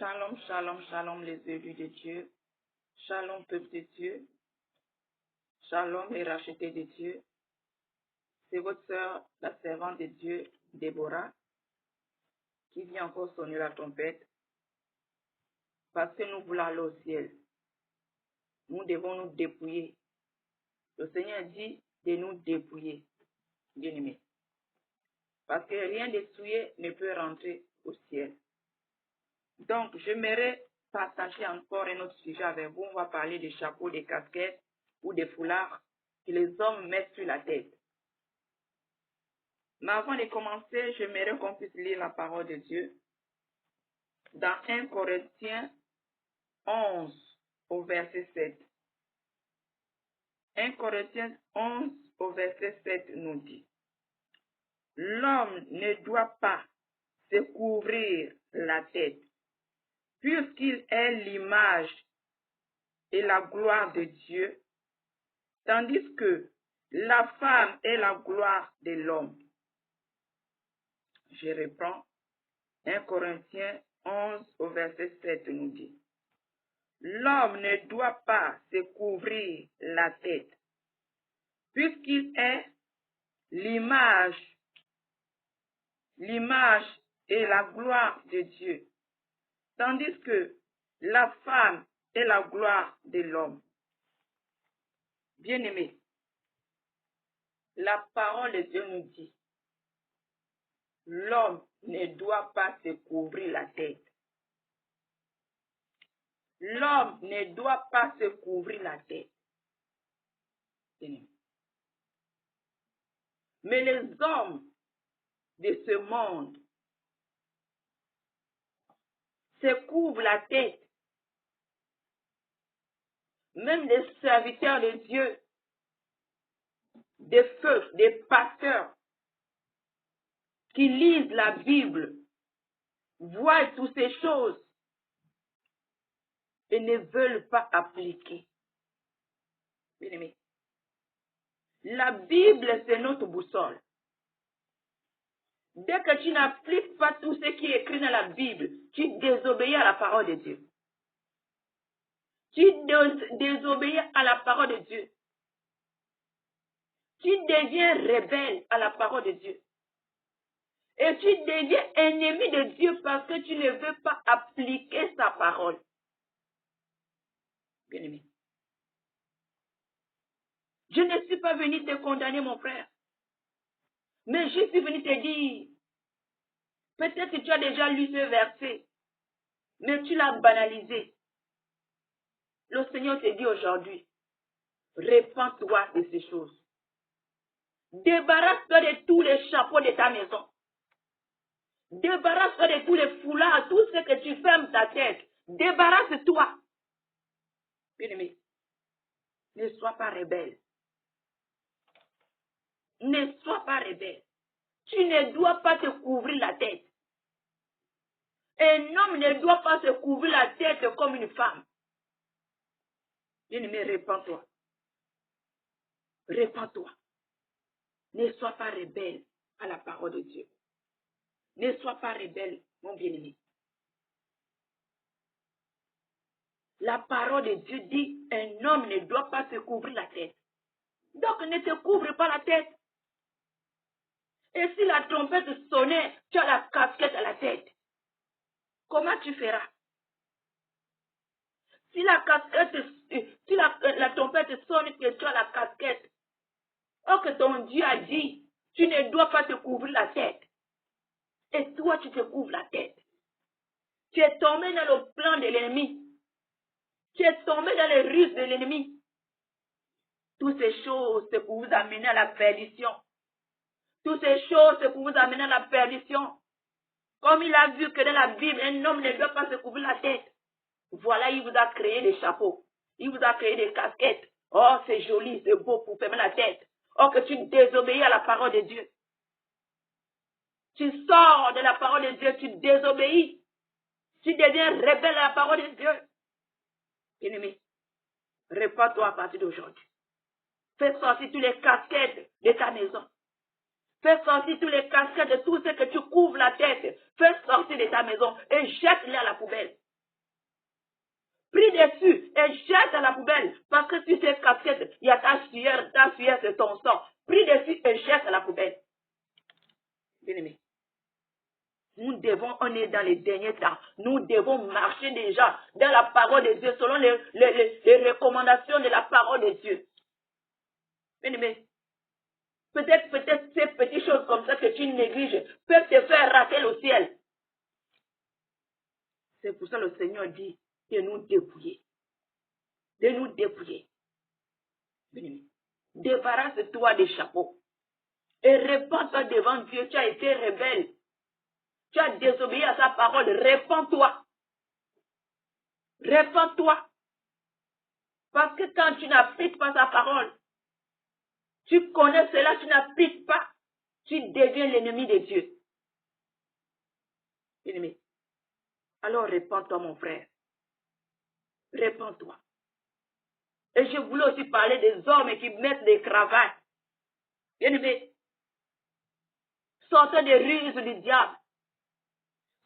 Shalom, shalom, shalom les élus de Dieu. Shalom peuple de Dieu. Shalom les rachetés de Dieu. C'est votre sœur, la servante de Dieu, Déborah, qui vient encore sonner la trompette. Parce que nous voulons aller au ciel. Nous devons nous dépouiller. Le Seigneur dit de nous dépouiller, bien-aimés. Parce que rien de souillé ne peut rentrer au ciel. Donc, j'aimerais partager encore un autre sujet avec vous. On va parler des chapeaux, des casquettes ou des foulards que les hommes mettent sur la tête. Mais avant de commencer, j'aimerais qu'on puisse lire la parole de Dieu dans 1 Corinthiens 11 au verset 7. 1 Corinthiens 11 au verset 7 nous dit: l'homme ne doit pas se couvrir la tête, puisqu'il est l'image et la gloire de Dieu, tandis que la femme est la gloire de l'homme. Je reprends. 1 Corinthiens 11 au verset 7 nous dit: l'homme ne doit pas se couvrir la tête, puisqu'il est l'image et la gloire de Dieu, tandis que la femme est la gloire de l'homme. Bien-aimés, la parole de Dieu nous dit: l'homme ne doit pas se couvrir la tête. L'homme ne doit pas se couvrir la tête. Mais les hommes de ce monde se couvrent la tête. Même les serviteurs de Dieu, des feux, des pasteurs qui lisent la Bible, voient toutes ces choses et ne veulent pas appliquer. Bien-aimés, la Bible, c'est notre boussole. Dès que tu n'appliques pas tout ce qui est écrit dans la Bible, tu désobéis à la parole de Dieu. Tu désobéis à la parole de Dieu. Tu deviens rebelle à la parole de Dieu. Et tu deviens ennemi de Dieu parce que tu ne veux pas appliquer sa parole. Bien-aimé, je ne suis pas venu te condamner, mon frère. Mais je suis venu te dire, peut-être que tu as déjà lu ce verset, mais tu l'as banalisé. Le Seigneur te dit aujourd'hui, répands-toi de ces choses. Débarrasse-toi de tous les chapeaux de ta maison. Débarrasse-toi de tous les foulards, tout ce que tu fermes ta tête. Débarrasse-toi. Bien-aimé, ne sois pas rebelle. Ne sois pas rebelle. Tu ne dois pas te couvrir la tête. Un homme ne doit pas se couvrir la tête comme une femme. Bien-aimé, répands-toi. Répands-toi. Ne sois pas rebelle à la parole de Dieu. Ne sois pas rebelle, mon bien-aimé. La parole de Dieu dit, un homme ne doit pas se couvrir la tête. Donc, ne te couvre pas la tête. Et si la trompette sonnait, tu as la casquette à la tête. Comment tu feras? Si la casquette, si la trompette sonne et tu as la casquette, or que ton Dieu a dit, tu ne dois pas te couvrir la tête. Et toi, tu te couvres la tête. Tu es tombé dans le plan de l'ennemi. Tu es tombé dans les ruses de l'ennemi. Toutes ces choses, c'est pour vous amener à la perdition. Toutes ces choses, c'est pour vous amener à la perdition. Comme il a vu que dans la Bible, un homme ne doit pas se couvrir la tête. Voilà, il vous a créé des chapeaux. Il vous a créé des casquettes. Oh, c'est joli, c'est beau pour fermer la tête. Oh, que tu désobéis à la parole de Dieu. Tu sors de la parole de Dieu, tu désobéis. Tu deviens rebelle à la parole de Dieu. Bien-aimé, répands-toi à partir d'aujourd'hui. Fais sortir tous les casquettes de ta maison. Fais sortir tous les casquettes de tout ce que tu couvres la tête. Fais sortir de ta maison et jette-les à la poubelle. Prie dessus et jette à la poubelle. Parce que sur ces casquettes, il y a ta sueur, c'est ton sang. Prie dessus et jette à la poubelle. Bien-aimé, on est dans les derniers temps. Nous devons marcher déjà dans la parole de Dieu, selon les recommandations de la parole de Dieu. Bien-aimé, peut-être ces petites choses comme ça que tu négliges peuvent te faire rater le ciel. C'est pour ça que le Seigneur dit de nous dépouiller. De nous dépouiller. Bien-aimé, débarrasse-toi des chapeaux. Et répands-toi devant Dieu. Tu as été rebelle. Tu as désobéi à sa parole. Répands-toi. Répands-toi. Parce que quand tu n'appliques pas sa parole, tu connais cela, tu n'appliques pas, tu deviens l'ennemi de Dieu. Ennemi. Alors répands-toi, mon frère. Répands-toi. Et je voulais aussi parler des hommes qui mettent des cravates. Bien-aimé, sortez des ruses du diable.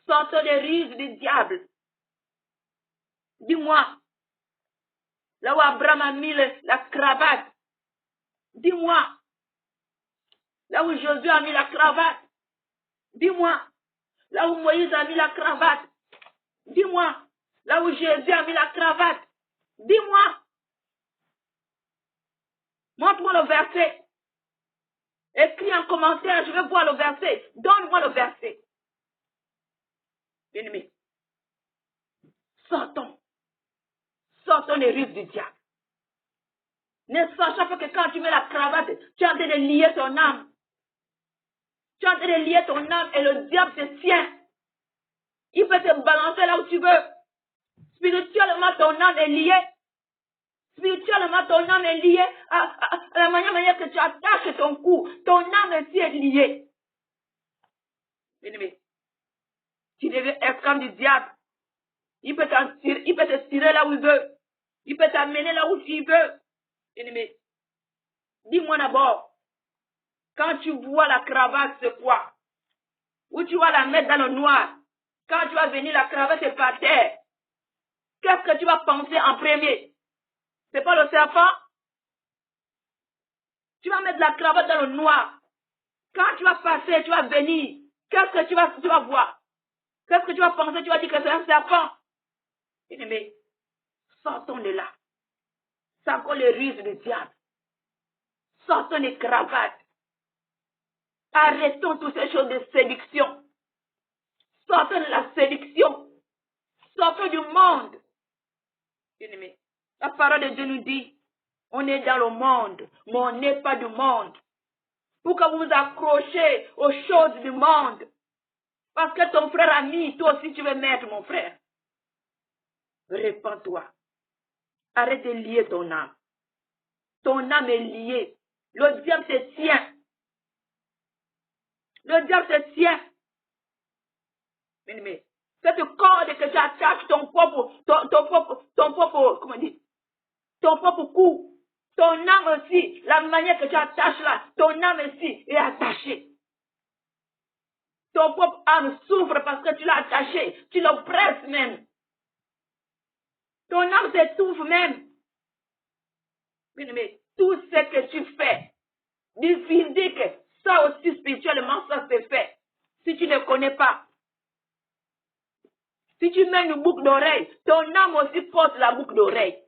Sortez des ruses du diable. Dis-moi, là où Abraham a mis la cravate, dis-moi, là où Jésus a mis la cravate, dis-moi, là où Moïse a mis la cravate, dis-moi, là où Jésus a mis la cravate, dis-moi, montre-moi le verset. Écris en commentaire, je veux voir le verset. Donne-moi le verset. Bien-aimé, sortons les ruses du diable. Ne sachant pas que quand tu mets la cravate, tu es en train de lier ton âme. Tu es en train de lier ton âme et le diable te tient. Il peut te balancer là où tu veux. Spirituellement, ton âme est liée. Spirituellement, ton âme est liée à la manière que tu attaches ton cou. Ton âme aussi est liée. Bien-aimé, tu deviens esclave du diable. Il peut te tirer là où il veut. Il peut t'amener là où il veut. Bien-aimé, dis-moi d'abord, quand tu vois la cravate, c'est quoi? Ou tu vas la mettre dans le noir. Quand tu vas venir, la cravate est par terre. Qu'est-ce que tu vas penser en premier? C'est pas le serpent? Tu vas mettre la cravate dans le noir. Quand tu vas passer, tu vas venir. Qu'est-ce que tu vas voir? Qu'est-ce que tu vas penser? Tu vas dire que c'est un serpent. Mais sortons de là. Sortons les ruses du diable. Sortons les cravates. Arrêtons toutes ces choses de séduction. Sortons de la séduction. Sortons du monde. Bien-aimé, la parole de Dieu nous dit, on est dans le monde, mais on n'est pas du monde. Pourquoi vous vous accrochez aux choses du monde? Parce que ton frère a mis, toi aussi tu veux mettre, mon frère. Répands-toi. Arrête de lier ton âme. Ton âme est liée. Le diable te tient. Le diable te tient. Mais cette corde que tu attaches ton propre, comment dire, ton propre cou. Ton âme aussi, la manière que tu attaches là, ton âme aussi est attachée. Ton propre âme souffre parce que tu l'as attaché, tu l'oppresses même. Ton âme s'étouffe même. Mais tout ce que tu fais, du physique, ça aussi spirituellement, ça se fait. Si tu ne connais pas. Si tu mets une boucle d'oreille, ton âme aussi porte la boucle d'oreille.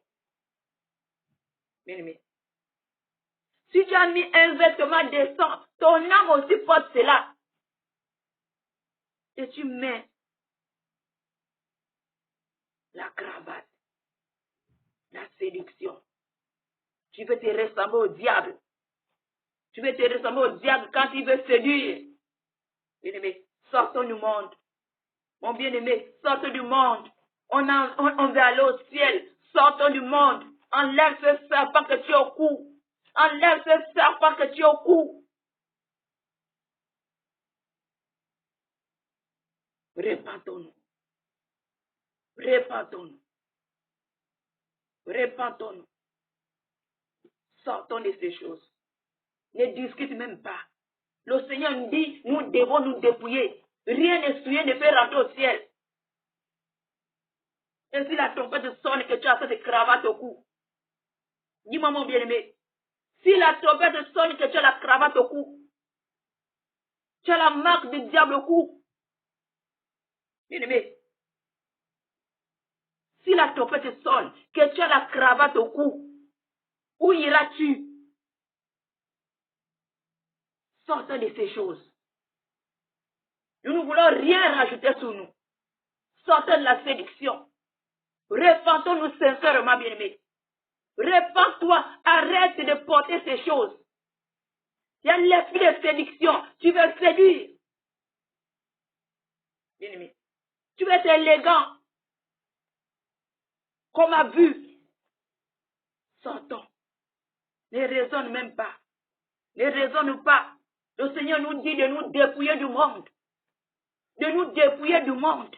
Bien-aimé. Si tu as mis un vêtement décent, ton âme aussi porte cela. Et tu mets la cravate, la séduction. Tu veux te ressembler au diable. Tu veux te ressembler au diable quand il veut séduire. Bien-aimé, sortons du monde. Mon bien-aimé, sortons du monde. On veut aller au ciel. Sortons du monde. Enlève ce serpent que tu as au cou. Enlève ce serpent que tu as au cou. Répentons-nous. Répentons-nous. Répentons-nous. Sortons de ces choses. Ne discute même pas. Le Seigneur nous dit, nous devons nous dépouiller. Rien ne peut rentrer au ciel. Et si la trompette sonne que tu as cette cravate au cou, dis-moi mon bien-aimé, si la trompette sonne que tu as la cravate au cou, tu as la marque du diable au cou, bien-aimé, si la trompette sonne que tu as la cravate au cou, où iras-tu? Sortons de ces choses. Nous ne voulons rien rajouter sur nous. Sortons de la séduction. Repentons-nous sincèrement, bien-aimés. Repends-toi, arrête de porter ces choses. Il y a l'esprit de séduction. Tu veux séduire. Bien-aimé. Tu veux être élégant. Comme a vu. Sortons. Ne raisonne même pas. Ne raisonne pas. Le Seigneur nous dit de nous dépouiller du monde. De nous dépouiller du monde.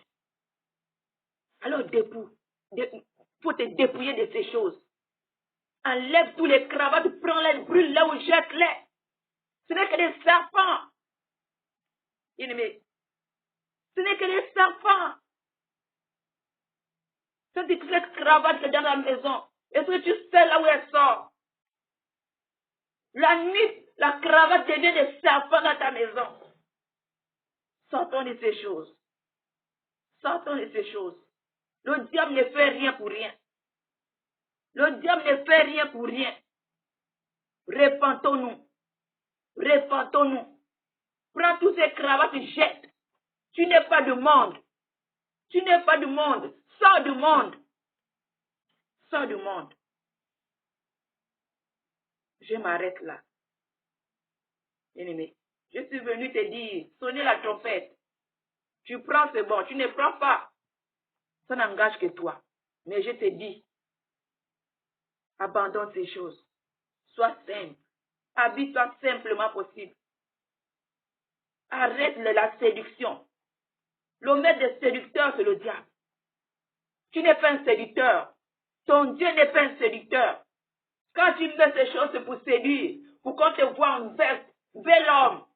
Alors dépouille. Il faut te dépouiller de ces choses. Enlève tous les cravates, prends-les, brûle-les ou jette-les. Ce n'est que des serpents. Bien-aimé. Ce n'est que des serpents. Cette cravate est dans la maison. Est-ce que tu sais là où elle sort? La nuit, la cravate devient des serpents dans ta maison. Sortons de ces choses. Sortons de ces choses. Le diable ne fait rien pour rien. Le diable ne fait rien pour rien. Repentons-nous. Repentons-nous. Prends tous ces cravates, jette. Tu n'es pas du monde. Tu n'es pas du monde. Sors du monde. Sors du monde. Je m'arrête là. Bien-aimé, je suis venu te dire, sonnez la trompette. Tu prends, c'est bon. Tu ne prends pas. Ça n'engage que toi. Mais je te dis, abandonne ces choses. Sois simple. Habille-toi simplement possible. Arrête la séduction. Le maître des séducteurs, c'est le diable. Tu n'es pas un séducteur. Ton Dieu n'est pas un séducteur. Quand tu fais ces choses, c'est pour séduire, pour qu'on te voie en bel homme.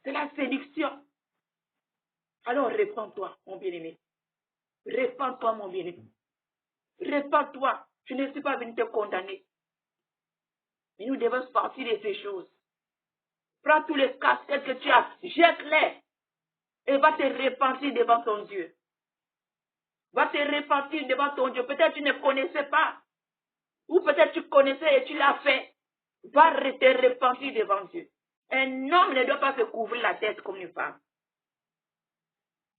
C'est la séduction. Alors répands-toi, mon bien-aimé. Répands-toi, mon bien-aimé. Répands-toi. Je ne suis pas venu te condamner. Mais nous devons sortir de ces choses. Prends tous les casquettes que tu as, jette-les. Et va te repentir devant ton Dieu. Va te repentir devant ton Dieu. Peut-être tu ne connaissais pas. Ou peut-être tu connaissais et tu l'as fait. Va te repentir devant Dieu. Un homme ne doit pas se couvrir la tête comme une femme.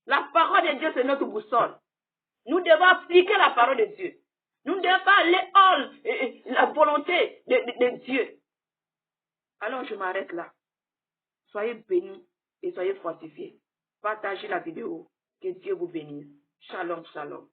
La parole de Dieu, c'est notre boussole. Nous devons appliquer la parole de Dieu. Nous ne devons pas aller hors la volonté de Dieu. Alors je m'arrête là. Soyez bénis et soyez fortifiés. Partagez la vidéo. Que Dieu vous bénisse. Shalom, shalom.